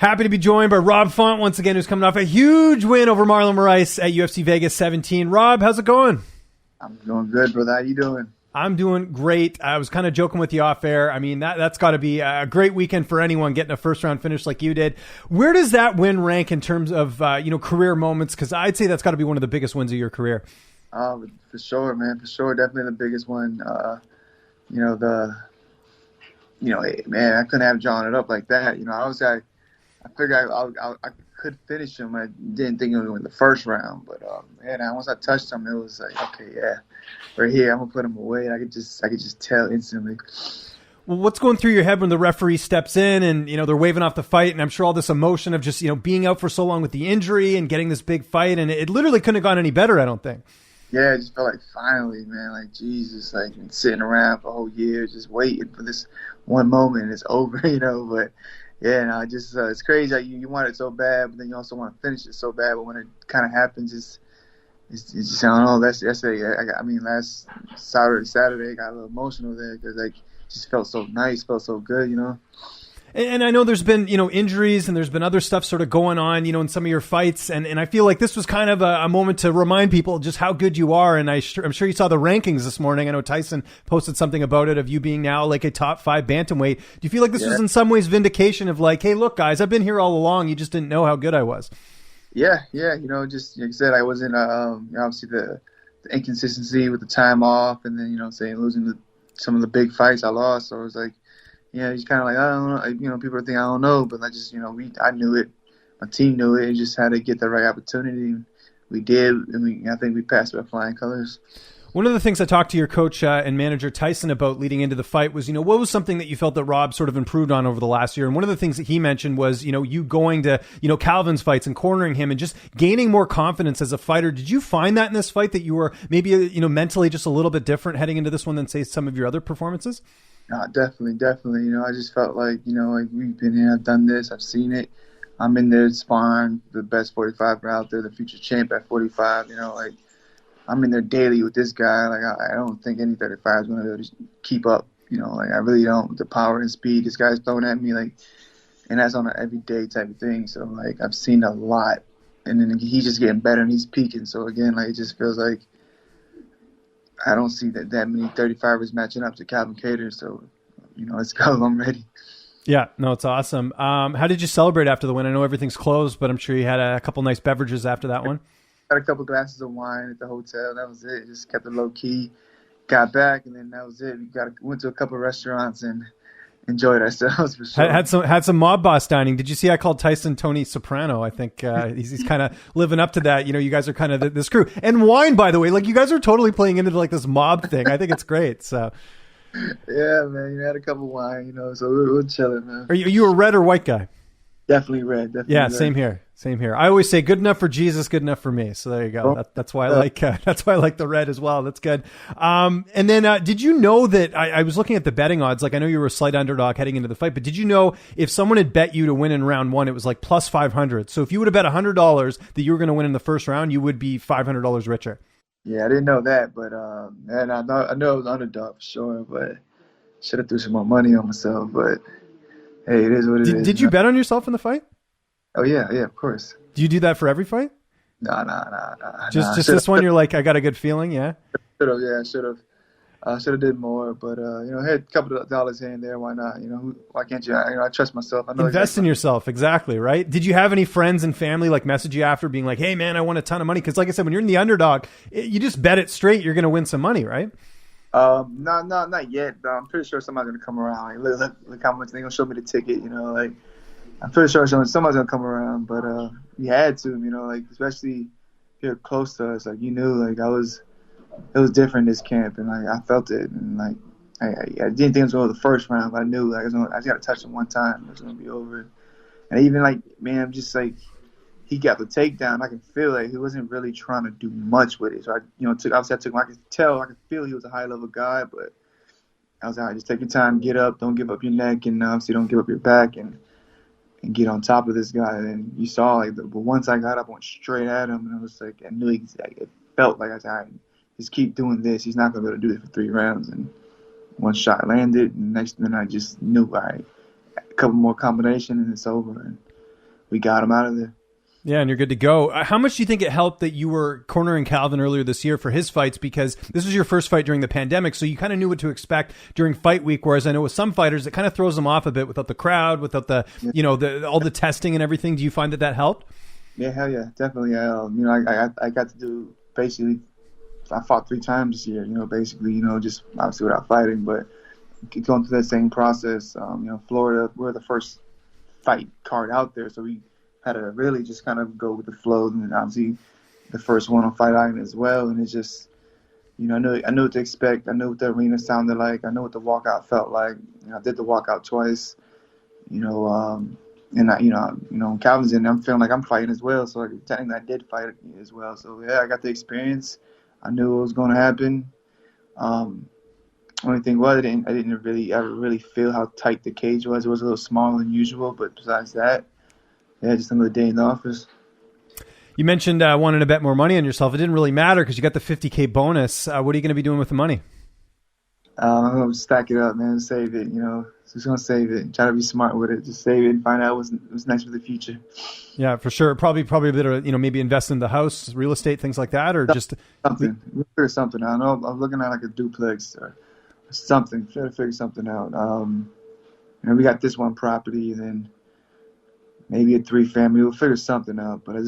Happy to be joined by Rob Font once again, who's coming off a huge win over Marlon Moraes at UFC Vegas 17. Rob, how's it going? I'm doing good, brother. How you doing? I'm doing great. I was kind of joking with you off air. I mean, that's got to be a great weekend for anyone getting a first-round finish like you did. Where does that win rank in terms of career moments? Because I'd say that's got to be one of the biggest wins of your career. For sure, man. For sure, definitely the biggest one. Man, I couldn't have drawn it up like that. I figured I could finish him. I didn't think it would win the first round, but once I touched him, it was like, okay, yeah, right here, I'm gonna put him away. I could just tell instantly. Well, what's going through your head when the referee steps in and they're waving off the fight, and I'm sure all this emotion of just being out for so long with the injury and getting this big fight, and it literally couldn't have gone any better, I don't think. Yeah, it just felt like finally, man, like Jesus, like been sitting around for a whole year just waiting for this one moment. It's over, but. Yeah, no, it's crazy. Like you want it so bad, but then you also want to finish it so bad. But when it kind of happens, it's just, I don't know. That's yesterday. Last Saturday, I got a little emotional there because it just felt so nice, felt so good, And I know there's been, injuries and there's been other stuff sort of going on, in some of your fights. And I feel like this was kind of a moment to remind people just how good you are. And I'm sure you saw the rankings this morning. I know Tyson posted something about it of you being now like a top 5 bantamweight. Do you feel like this was in some ways vindication of like, hey, look, guys, I've been here all along. You just didn't know how good I was. Yeah. Just like I said, I wasn't, obviously the inconsistency with the time off and then, losing some of the big fights I lost. So it was like, yeah, he's kind of like, I don't know, people think I don't know, but I just, I knew it, my team knew it, and just had to get the right opportunity. We did, and I think we passed with flying colors. One of the things I talked to your coach and manager Tyson about leading into the fight was, what was something that you felt that Rob sort of improved on over the last year? And one of the things that he mentioned was, you going to, Calvin's fights and cornering him and just gaining more confidence as a fighter. Did you find that in this fight that you were maybe, mentally just a little bit different heading into this one than, say, some of your other performances? Definitely. I just felt like, like we've been here, I've done this, I've seen it. I'm in there sparring the best 45 out there, the future champ at 45, I'm in there daily with this guy. Like, I don't think any 35 is going to be able to keep up, I really don't. The power and speed this guy's throwing at me, and that's on an everyday type of thing. So, I've seen a lot. And then he's just getting better and he's peaking. So, again, it just feels like I don't see that many 35ers matching up to Calvin Kattar, so, let's go. I'm ready. Yeah, no, it's awesome. How did you celebrate after the win? I know everything's closed, but I'm sure you had a couple nice beverages after that one. Had a couple glasses of wine at the hotel. That was it. Just kept it low key. Got back, and then that was it. We went to a couple restaurants and enjoyed ourselves for sure. Had some mob boss dining. Did you see I called Tyson Tony Soprano? I think he's kind of living up to that. You guys are kind of this crew. And wine, by the way, you guys are totally playing into this mob thing. I think it's great. So yeah, man, had a couple wine, so we're chilling, man. Are you a red or white guy? Definitely red. Definitely yeah, red. Same here. I always say good enough for Jesus, good enough for me. So there you go. Oh. That's why I like the red as well. That's good. And then did you know that I was looking at the betting odds? I know you were a slight underdog heading into the fight, but did you know if someone had bet you to win in round 1, it was plus 500. So if you would have bet $100 that you were going to win in the first round, you would be $500 richer. Yeah, I didn't know that, but and I know it was underdog for sure, but should have threw some more money on myself. But hey, it is what it is. Did you bet on yourself in the fight? Oh, yeah, of course. Do you do that for every fight? No. Just this one, you're like, I got a good feeling, yeah? Should have. I should have did more, but, had a couple of dollars here and there. Why not? Why can't you? I trust myself. I know Invest in yourself, exactly, right? Did you have any friends and family, message you after being like, hey, man, I won a ton of money? Because like I said, when you're in the underdog, you just bet it straight, you're going to win some money, right? No, not yet. But I'm pretty sure somebody's gonna come around. Look how much they're gonna show me the ticket. I'm pretty sure somebody's gonna come around. But we had to, especially here close to us. You knew, it was different this camp, and I felt it. And I didn't think it was going to the first round, but I knew I just got to touch him one time. It was gonna be over. And even man, just he got the takedown. I can feel he wasn't really trying to do much with it. So I took him. I could feel he was a high level guy, but I was just take your time, get up, don't give up your neck, and obviously don't give up your back, and get on top of this guy. And you saw but once I got up, I went straight at him, and I was I knew it felt like I said, all right, just keep doing this. He's not gonna be able to do it for 3 rounds. And one shot landed, and next minute I just knew, all right, a couple more combinations, and it's over. And we got him out of there. Yeah, and you're good to go. How much do you think it helped that you were cornering Calvin earlier this year for his fights? Because this was your first fight during the pandemic, so you kind of knew what to expect during fight week. Whereas I know with some fighters, it kind of throws them off a bit without the crowd, without the, all the testing and everything. Do you find that helped? Yeah, hell yeah, definitely. I got to do basically, I fought 3 times this year. Basically, just obviously without fighting, but going through that same process. Florida, we're the first fight card out there, so we had to really just kind of go with the flow, and obviously the first one on Fight Island as well. And it's just, I knew what to expect. I knew what the arena sounded like. I knew what the walkout felt like. I did the walkout twice. And Calvin's in there, I'm feeling like I'm fighting as well. So technically I did fight as well. So yeah, I got the experience. I knew what was going to happen. Only thing was I didn't really ever really feel how tight the cage was. It was a little smaller than usual, but besides that, yeah, just another day in the office. You mentioned wanting to bet more money on yourself. It didn't really matter because you got the $50K bonus. What are you going to be doing with the money? I'm going to stack it up, man, save it, Just going to save it. Try to be smart with it. Just save it and find out what's next for the future. Yeah, for sure. Probably a bit of, maybe invest in the house, real estate, things like that, or just something. We'll figure something out. I know I'm looking at like a duplex or something. Try to figure something out. We got this one property and then maybe a 3-family. We'll figure something out. But I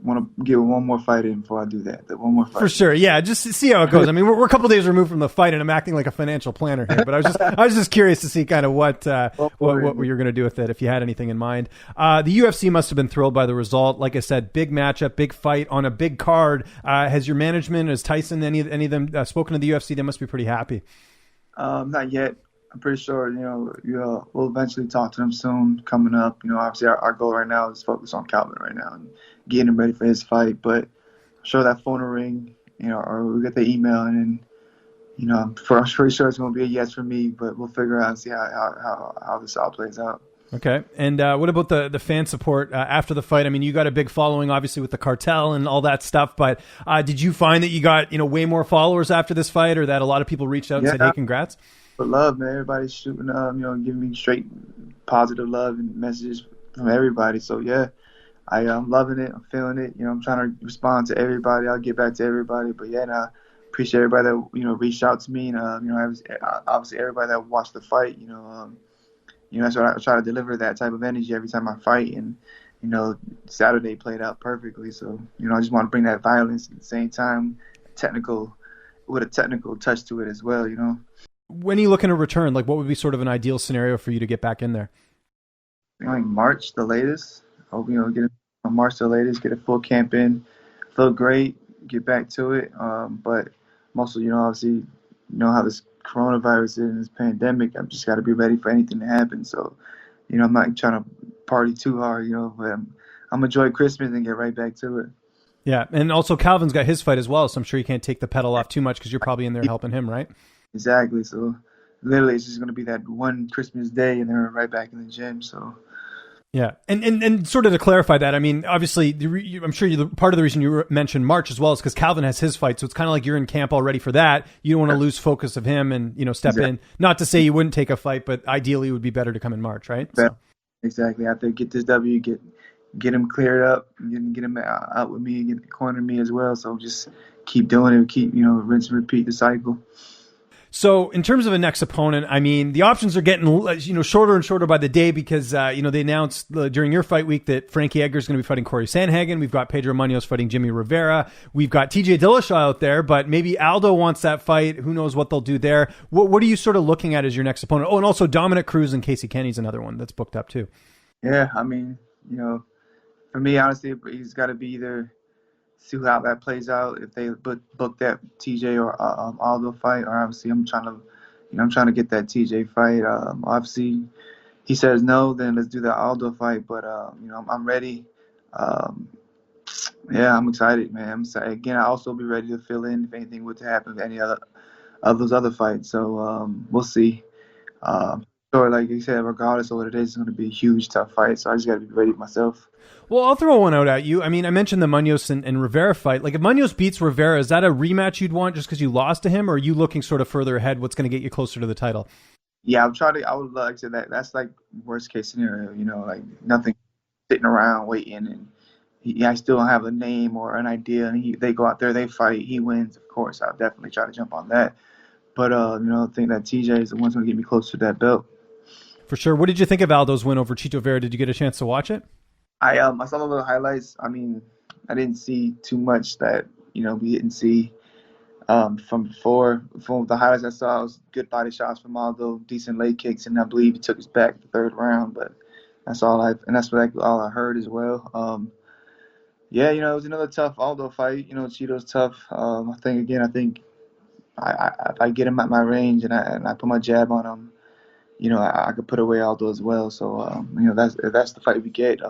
want to get one more fight in before I do that. One more fight. For sure, yeah. Just see how it goes. I mean, we're a couple days removed from the fight, and I'm acting like a financial planner here. But I was just curious to see kind of what you're going to do with it, if you had anything in mind. The UFC must have been thrilled by the result. Like I said, big matchup, big fight on a big card. Has your management, has Tyson, any of them spoken to the UFC? They must be pretty happy. Not yet. I'm pretty sure, we'll eventually talk to them soon coming up. Obviously our goal right now is focus on Calvin right now and getting him ready for his fight. But I'm sure that phone will ring, or we'll get the email and then, I'm pretty sure it's going to be a yes for me, but we'll figure out and see how this all plays out. Okay. And what about the fan support after the fight? I mean, you got a big following, obviously, with the cartel and all that stuff, but did you find that you got, way more followers after this fight, or that a lot of people reached out and said, hey, congrats? But love, man. Everybody's shooting, giving me straight positive love and messages from everybody. So yeah, I'm loving it. I'm feeling it. I'm trying to respond to everybody. I'll get back to everybody. But yeah, I appreciate everybody that reached out to me. And obviously everybody that watched the fight. That's what I try to deliver, that type of energy every time I fight. And Saturday played out perfectly. So I just want to bring that violence at the same time, with a technical touch to it as well. When are you looking to return? Like, what would be sort of an ideal scenario for you to get back in there? Like March, the latest. Hope, get it on March, the latest, get a full camp in. Feel great, get back to it. But also, obviously, how this coronavirus is and this pandemic, I've just got to be ready for anything to happen. So, I'm not trying to party too hard, but I'm enjoy Christmas and get right back to it. Yeah. And also Calvin's got his fight as well. So I'm sure you can't take the pedal off too much because you're probably in there helping him, right? Exactly. So literally it's just going to be that one Christmas day and then we're right back in the gym. So yeah. And sort of to clarify that, I mean, obviously I'm sure part of the reason you mentioned March as well is because Calvin has his fight. So it's kind of like you're in camp already for that. You don't want to lose focus of him and, step in. Not to say you wouldn't take a fight, but ideally it would be better to come in March, right? So. Exactly. After get this W, get him cleared up and get him out with me and get the corner me as well. So just keep doing it, keep, rinse and repeat the cycle. So in terms of a next opponent, I mean, the options are getting, shorter and shorter by the day because, they announced during your fight week that Frankie Edgar's going to be fighting Corey Sandhagen. We've got Pedro Munoz fighting Jimmy Rivera. We've got TJ Dillashaw out there, but maybe Aldo wants that fight. Who knows what they'll do there? What are you sort of looking at as your next opponent? Oh, and also Dominic Cruz and Casey Kenny's another one that's booked up too. Yeah, I mean, for me, honestly, he's got to be either see how that plays out. If they book that TJ or Aldo fight, or obviously I'm trying to get that TJ fight. Obviously, he says no, then let's do the Aldo fight. But I'm ready. Yeah, I'm excited, man. I'm excited. Again, I also be ready to fill in if anything were to happen with any other of those other fights. So we'll see. Sure, like you said, regardless of what it is, it's going to be a huge, tough fight. So I just got to be ready myself. Well, I'll throw one out at you. I mean, I mentioned the Munoz and Rivera fight. Like, if Munoz beats Rivera, is that a rematch you'd want just because you lost to him, or are you looking sort of further ahead? What's going to get you closer to the title? Yeah, I would like to that. That's like worst case scenario, you know, like nothing sitting around waiting, and I still don't have a name or an idea, and they go out there, they fight, he wins. Of course, I'll definitely try to jump on that. But you know, I think that TJ is the one's going to get me close to that belt. For sure. What did you think of Aldo's win over Chito Vera? Did you get a chance to watch it? I saw the little highlights. I mean, I didn't see too much that we didn't see from before. From the highlights I saw, it was good body shots from Aldo, decent leg kicks, and I believe he took his back the third round. But that's all all I heard as well. Yeah, it was another tough Aldo fight. Cheeto's tough. I think if I get him at my range and I put my jab on him, I could put away Aldo as well. So if that's the fight we get.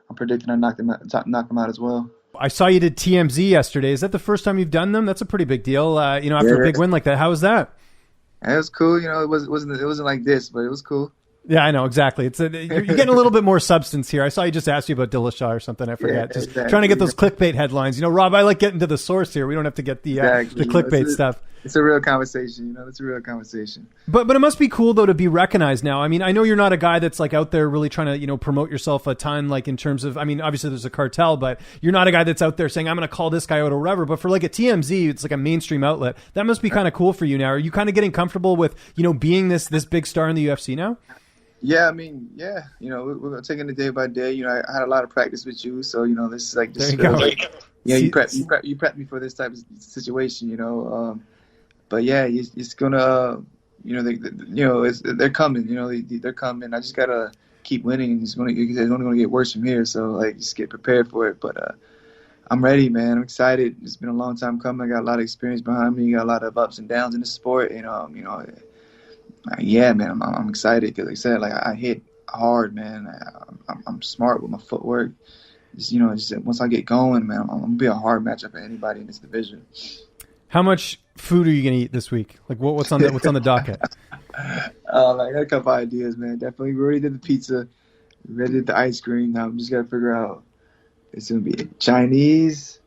I'm predicting I knock him out as well. I saw you did TMZ yesterday. Is that the first time you've done them? That's a pretty big deal. After a big win like that, how was that? It was cool. It wasn't like this, but it was cool. Yeah, I know exactly. You're getting a little bit more substance here. I saw you just asked you about Dillashaw or something. I forget. Just exactly. Trying to get those clickbait headlines. Rob, I like getting to the source here. We don't have to get the clickbait stuff. It's a real conversation. It's a real conversation. But it must be cool though to be recognized now. I mean, I know you're not a guy that's like out there really trying to promote yourself a ton. Like in terms of, I mean, obviously there's a cartel, but you're not a guy that's out there saying I'm going to call this guy out or whatever. But for like a TMZ, it's like a mainstream outlet. That must be kind of cool for you now. Are you kind of getting comfortable with being this big star in the UFC now? Yeah, I mean, yeah, we're taking it day by day. I had a lot of practice with you, so this is like just you prep me for this type of situation, But yeah, it's gonna, they're coming, they're coming. I just gotta keep winning, and it's only gonna get worse from here. So like, just get prepared for it. But I'm ready, man. I'm excited. It's been a long time coming. I got a lot of experience behind me. Got a lot of ups and downs in the sport, yeah, man, I'm excited because, like I said, like I hit hard, man. I'm smart with my footwork. Just once I get going, man, I'm gonna be a hard matchup for anybody in this division. How much food are you gonna eat this week? Like what's on the docket? I got a couple ideas, man. Definitely, we already did the pizza. We already did the ice cream. Now I'm just gotta figure out it's gonna be Chinese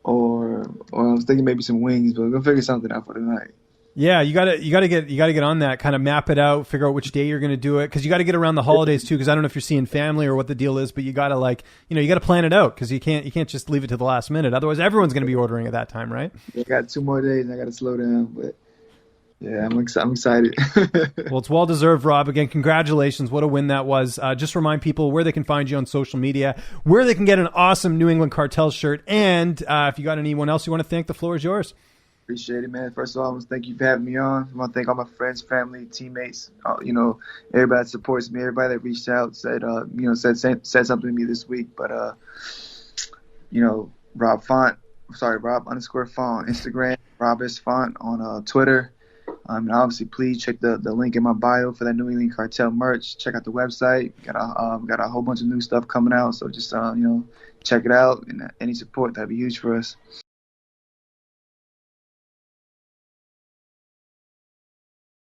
or I was thinking maybe some wings, but we're gonna figure something out for tonight. Yeah, you gotta get on that, kind of map it out, figure out which day you're going to do it, because you got to get around the holidays too. Because I don't know if you're seeing family or what the deal is, but you got to you got to plan it out because you can't just leave it to the last minute. Otherwise, everyone's going to be ordering at that time, right? I got 2 more days and I got to slow down, but yeah, I'm excited. Well, it's well deserved, Rob. Again, congratulations! What a win that was. Just remind people where they can find you on social media, where they can get an awesome New England Cartel shirt, and if you got anyone else you want to thank, the floor is yours. Appreciate it, man. First of all, I want to thank you for having me on. I want to thank all my friends, family, teammates, everybody that supports me, everybody that reached out, said said something to me this week. But Rob Font, Rob _ Font, Instagram, Rob S. Font on Twitter. And obviously, please check the link in my bio for that New England Cartel merch. Check out the website. Got a whole bunch of new stuff coming out. So just check it out, and any support, that'd be huge for us.